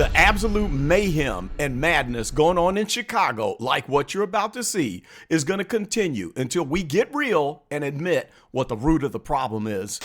The absolute mayhem and madness going on in Chicago, like what you're about to see, is going to continue until we get real and admit what the root of the problem is.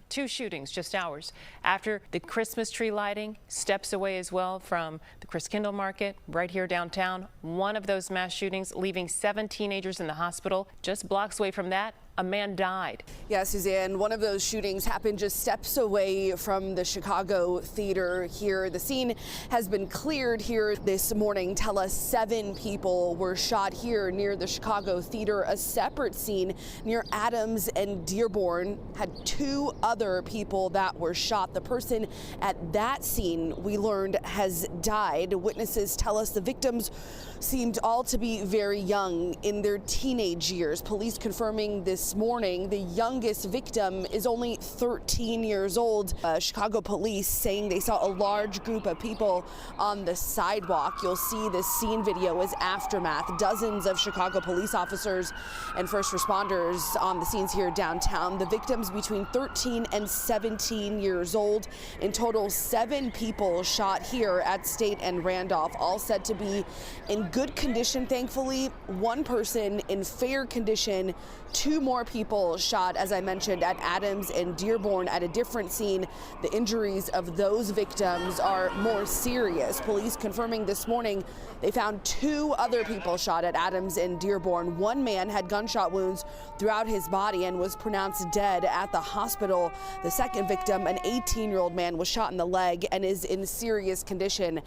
Two shootings just hours after the Christmas tree lighting, steps away as well from the Christkindl Market right here downtown. One of those mass shootings leaving 7 teenagers in the hospital. Just blocks away from that, a man died. Yeah, Suzanne, one of those shootings happened just steps away from the Chicago theater here. The scene has been cleared here this morning. Tell us 7 people were shot here near the Chicago theater. A separate scene near Adams and Dearborn had 2 other people that were shot. The person at that scene, we learned, has died. Witnesses tell us the victims seemed all to be very young, in their teenage years. Police confirming this morning the youngest victim is only 13 years old. Chicago police saying they saw a large group of people on the sidewalk. You'll see this scene video as aftermath. Dozens of Chicago police officers and first responders on the scenes here downtown. The victims between 13 and 17 years old. In total, 7 people shot here at State and Randolph, all said to be in good condition, thankfully. 1 person in fair condition. 2 more people shot, as I mentioned, at Adams and Dearborn at a different scene. The injuries of those victims are more serious. Police confirming this morning they found 2 other people shot at Adams and Dearborn. 1 man had gunshot wounds throughout his body and was pronounced dead at the hospital. The second victim, an 18-year-old man, was shot in the leg and is in serious condition.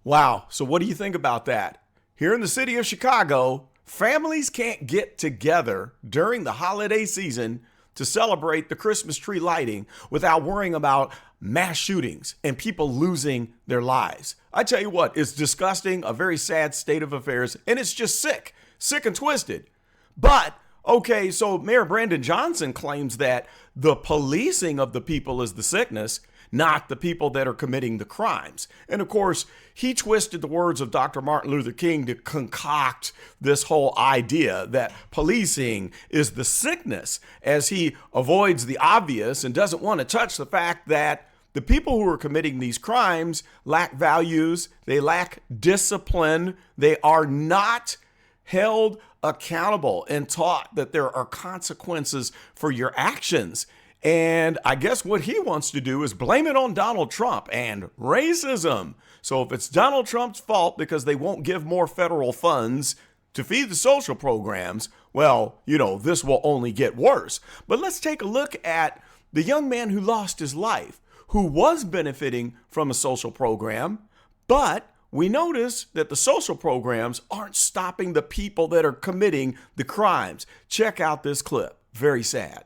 Wow, so what do you think about that? Here in the city of Chicago, families can't get together during the holiday season to celebrate the Christmas tree lighting without worrying about mass shootings and people losing their lives. I tell you what, it's disgusting, a very sad state of affairs, and it's just sick and twisted. But, okay, so Mayor Brandon Johnson claims that the policing of the people is the sickness, not the people that are committing the crimes. And of course, he twisted the words of Dr. Martin Luther King to concoct this whole idea that policing is the sickness, as he avoids the obvious and doesn't want to touch the fact that the people who are committing these crimes lack values, they lack discipline, they are not held accountable and taught that there are consequences for your actions. And I guess what he wants to do is blame it on Donald Trump and racism. So if it's Donald Trump's fault because they won't give more federal funds to feed the social programs, well, you know, this will only get worse. But let's take a look at the young man who lost his life, who was benefiting from a social program, but we notice that the social programs aren't stopping the people that are committing the crimes. Check out this clip. Very sad.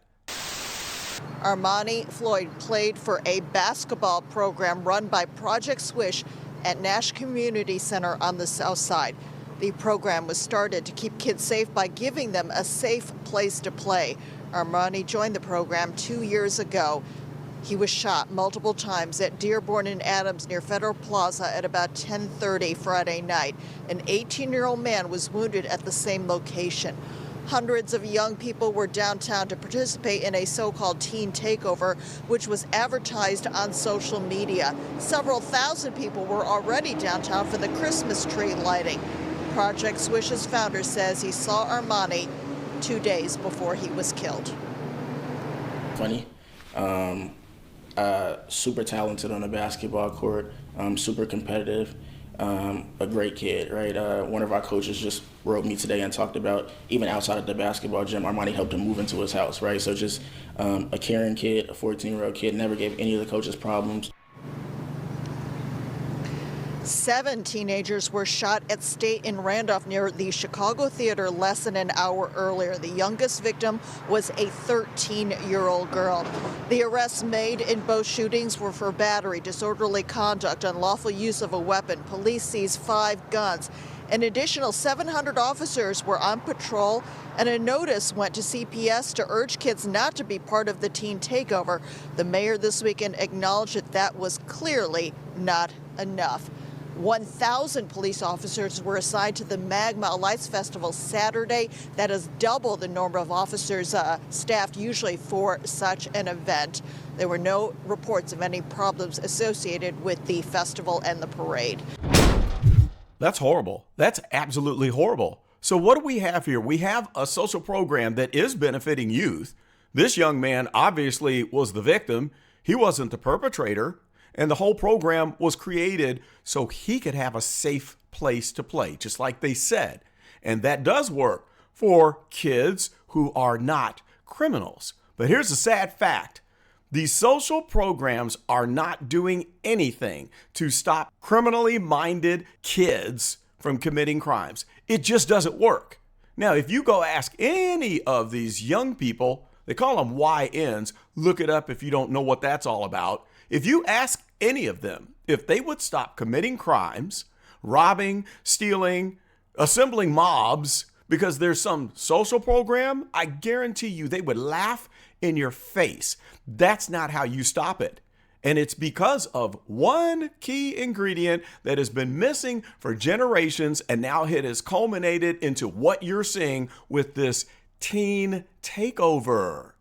Armani Floyd played for a basketball program run by Project Swish at Nash Community Center on the South Side. The program was started to keep kids safe by giving them a safe place to play. Armani joined the program 2 years ago. He was shot multiple times at Dearborn and Adams near Federal Plaza at about 10:30 Friday night. An 18-year-old man was wounded at the same location. Hundreds of young people were downtown to participate in a so-called teen takeover, which was advertised on social media. Several thousand people were already downtown for the Christmas tree lighting. Project Swish's founder says he saw Armani 2 days before he was killed. Funny, super talented on the basketball court, super competitive. A great kid, right? One of our coaches just wrote me today and talked about, even outside of the basketball gym, Armani helped him move into his house, right? So just a caring kid, a 14-year-old kid, never gave any of the coaches problems. 7 teenagers were shot at State in Randolph near the Chicago Theater less than an hour earlier. The youngest victim was a 13-year-old girl. The arrests made in both shootings were for battery, disorderly conduct, unlawful use of a weapon. Police seized 5 guns. An additional 700 officers were on patrol, and a notice went to CPS to urge kids not to be part of the teen takeover. The mayor this weekend acknowledged that that was clearly not enough. 1,000 police officers were assigned to the Magma Lights Festival Saturday. That is double the number of officers staffed usually for such an event. There were no reports of any problems associated with the festival and the parade. That's horrible. That's absolutely horrible. So what do we have here? We have a social program that is benefiting youth. This young man obviously was the victim. He wasn't the perpetrator. And the whole program was created so he could have a safe place to play, just like they said. And that does work for kids who are not criminals. But here's the sad fact. These social programs are not doing anything to stop criminally minded kids from committing crimes. It just doesn't work. Now, if you go ask any of these young people, they call them YNs. Look it up if you don't know what that's all about. If you ask any of them if they would stop committing crimes, robbing, stealing, assembling mobs because there's some social program, I guarantee you they would laugh in your face. That's not how you stop it. And it's because of one key ingredient that has been missing for generations, and now it has culminated into what you're seeing with this teen takeover.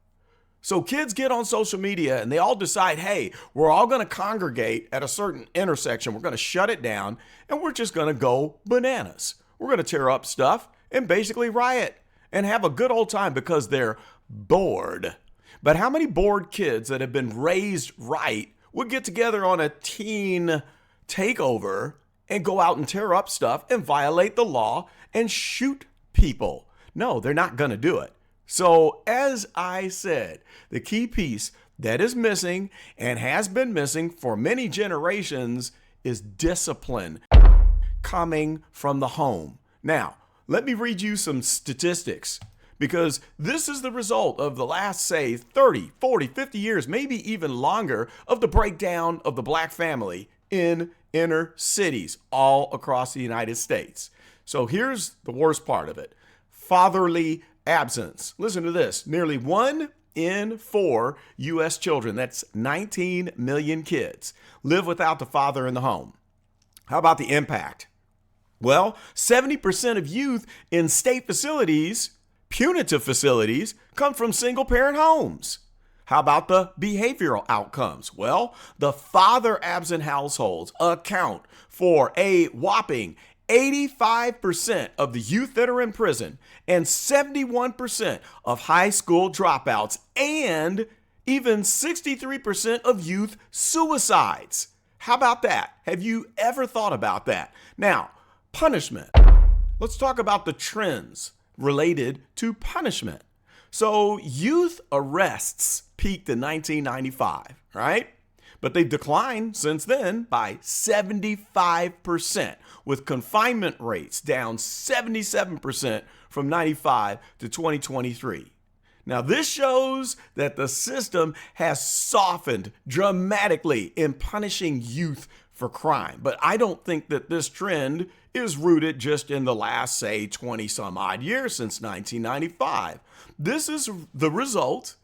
So kids get on social media and they all decide, hey, we're all going to congregate at a certain intersection. We're going to shut it down and we're just going to go bananas. We're going to tear up stuff and basically riot and have a good old time because they're bored. But how many bored kids that have been raised right would get together on a teen takeover and go out and tear up stuff and violate the law and shoot people? No, they're not going to do it. So as I said, the key piece that is missing and has been missing for many generations is discipline coming from the home. Now, let me read you some statistics because this is the result of the last, say, 30, 40, 50 years, maybe even longer of the breakdown of the black family in inner cities all across the United States. So here's the worst part of it. Fatherly absence. Listen to this. Nearly 1 in 4 U.S. children, that's 19 million kids, live without the father in the home. How about the impact? Well, 70% of youth in state facilities, punitive facilities, come from single-parent homes. How about the behavioral outcomes? Well, the father-absent households account for a whopping 85% of the youth that are in prison and 71% of high school dropouts and even 63% of youth suicides. How about that? Have you ever thought about that? Now, punishment. Let's talk about the trends related to punishment. So youth arrests peaked in 1995, right? But they've declined since then by 75%, with confinement rates down 77% from 95 to 2023. Now, this shows that the system has softened dramatically in punishing youth for crime. But I don't think that this trend is rooted just in the last, say, 20 some odd years since 1995. This is the result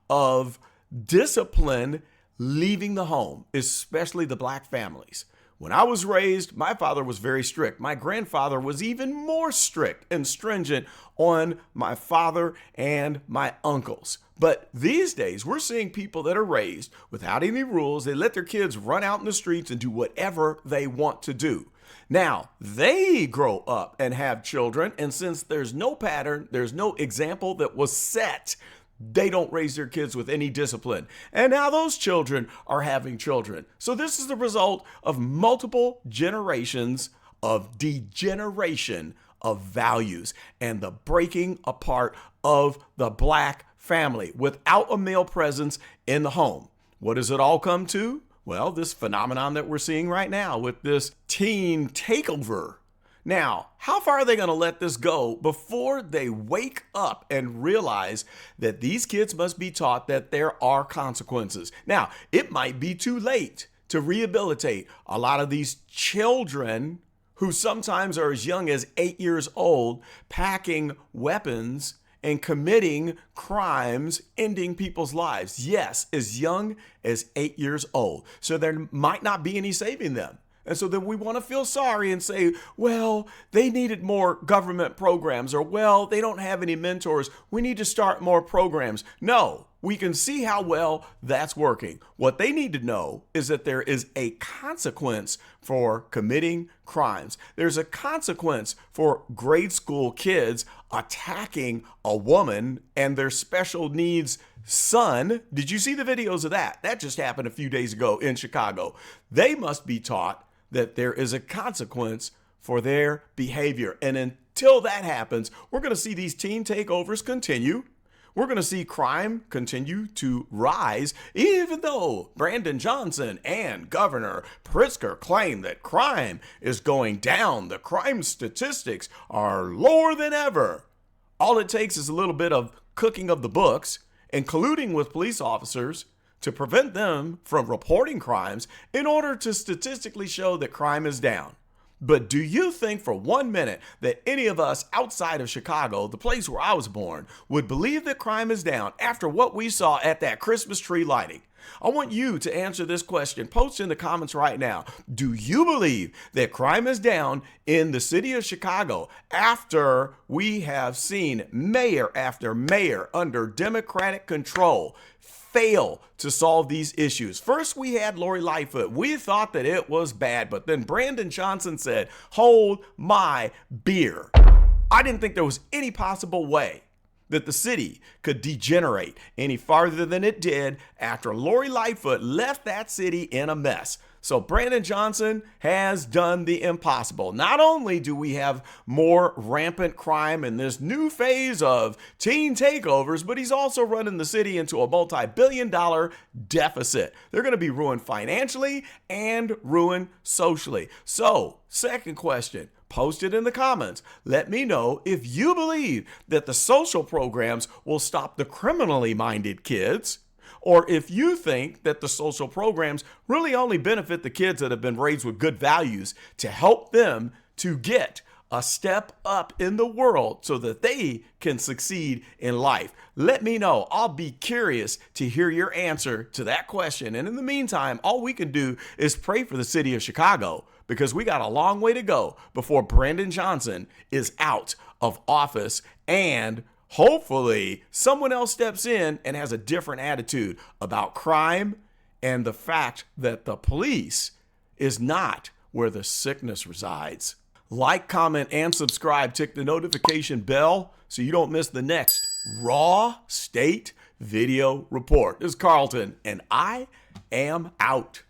of discipline leaving the home, especially the black families. When I was raised, my father was very strict. My grandfather was even more strict and stringent on my father and my uncles. But these days, we're seeing people that are raised without any rules. They let their kids run out in the streets and do whatever they want to do. Now, they grow up and have children, and since there's no pattern, there's no example that was set, they don't raise their kids with any discipline. And now those children are having children. So this is the result of multiple generations of degeneration of values and the breaking apart of the black family without a male presence in the home. What does it all come to? Well, this phenomenon that we're seeing right now with this teen takeover. Now, how far are they going to let this go before they wake up and realize that these kids must be taught that there are consequences? Now, it might be too late to rehabilitate a lot of these children who sometimes are as young as 8 years old, packing weapons and committing crimes, ending people's lives. Yes, as young as 8 years old. So there might not be any saving them. And so then we want to feel sorry and say, well, they needed more government programs, or, well, they don't have any mentors. We need to start more programs. No, we can see how well that's working. What they need to know is that there is a consequence for committing crimes. There's a consequence for grade school kids attacking a woman and their special needs son. Did you see the videos of that? That just happened a few days ago in Chicago. They must be taught that there is a consequence for their behavior. And until that happens, we're going to see these teen takeovers continue. We're going to see crime continue to rise, even though Brandon Johnson and Governor Pritzker claim that crime is going down. The crime statistics are lower than ever. All it takes is a little bit of cooking of the books and colluding with police officers to prevent them from reporting crimes in order to statistically show that crime is down. But do you think for 1 minute that any of us outside of Chicago, the place where I was born, would believe that crime is down after what we saw at that Christmas tree lighting? I want you to answer this question. Post in the comments right now. Do you believe that crime is down in the city of Chicago after we have seen mayor after mayor under Democratic control fail to solve these issues? First, we had Lori Lightfoot. We thought that it was bad, but then Brandon Johnson said, hold my beer. I didn't think there was any possible way that the city could degenerate any farther than it did after Lori Lightfoot left that city in a mess. So Brandon Johnson has done the impossible. Not only do we have more rampant crime in this new phase of teen takeovers, but he's also running the city into a multi-billion-dollar deficit. They're going to be ruined financially and ruined socially. So, second question. Post it in the comments. Let me know if you believe that the social programs will stop the criminally minded kids, or if you think that the social programs really only benefit the kids that have been raised with good values to help them to get a step up in the world so that they can succeed in life. Let me know. I'll be curious to hear your answer to that question. And in the meantime, all we can do is pray for the city of Chicago, because we got a long way to go before Brandon Johnson is out of office, and hopefully someone else steps in and has a different attitude about crime and the fact that the police is not where the sickness resides. Like, comment, and subscribe. Tick the notification bell so you don't miss the next Raw State video report. This is Carlton, and I am out.